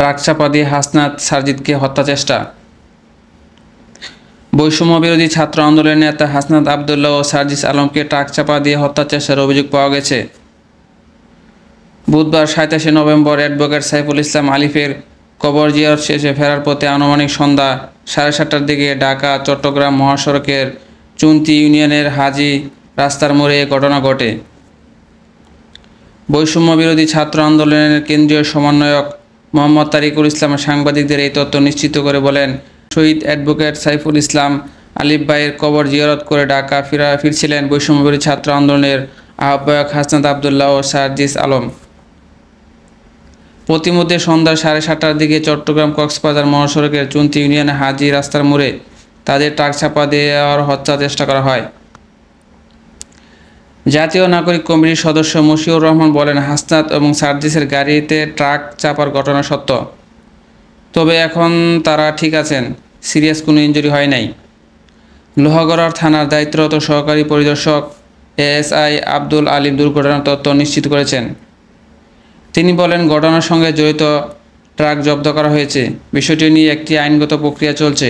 Truck চাপা দিয়ে হাসনাত সারজিদকে হত্যা চেষ্টা। বৈষম্য বিরোধী ছাত্র আন্দোলনের নেতা হাসনাত আবদুল্লাহ ও সার্জিস আলমকে ট্রাক চাপা দিয়ে হত্যা চেষ্টার অভিযোগ পাওয়া গেছে। বুধবার 27 নভেম্বর অ্যাডভোকেট সাইফুল ইসলাম আলিফের কবর জিয়ারত শেষে ফেরার পথে আনুমানিক সন্ধ্যা 7:30টার দিকে ঢাকা চট্টগ্রাম মহাসড়কের চুন্তি ইউনিয়নের হাজি রাস্তার মোড়ে এ ঘটনা ঘটে। বৈষম্য বিরোধী ছাত্র আন্দোলনের কেন্দ্রীয় সমন্বয়ক মোহাম্মদ তারিকুল ইসলাম সাংবাদিকদের এই তথ্য নিশ্চিত করে বলেন, শহীদ অ্যাডভোকেট সাইফুল ইসলাম আলিফ ভাইয়ের কবর জিয়ারত করে ঢাকা ফিরছিলেন বৈষম্য বিরোধী ছাত্র আন্দোলনের আহ্বায়ক হাসনাত আবদুল্লাহ ও সার্জিস আলম। প্রতিমধ্যে সন্ধ্যা 7:30টার দিকে চট্টগ্রাম কক্সবাজার মহাসড়কের চুন্তি ইউনিয়নে হাজি রাস্তার মোড়ে তাদের ট্রাক চাপা দেওয়ার হত্যার চেষ্টা করা হয়। জাতীয় নাগরিক কমিটির সদস্য মশিউর রহমান বলেন, হাসনাত এবং সার্জিসের গাড়িতে ট্রাক চাপার ঘটনা সত্য, তবে এখন তারা ঠিক আছেন, সিরিয়াস কোনো ইনজুরি হয় নাই। লোহাগড়ার থানার দায়িত্বরত সহকারী পরিদর্শক এএসআই আব্দুল আলিম দুর্ঘটনার তথ্য নিশ্চিত করেছেন। তিনি বলেন, ঘটনার সঙ্গে জড়িত ট্রাক জব্দ করা হয়েছে, বিষয়টি নিয়ে একটি আইনগত প্রক্রিয়া চলছে।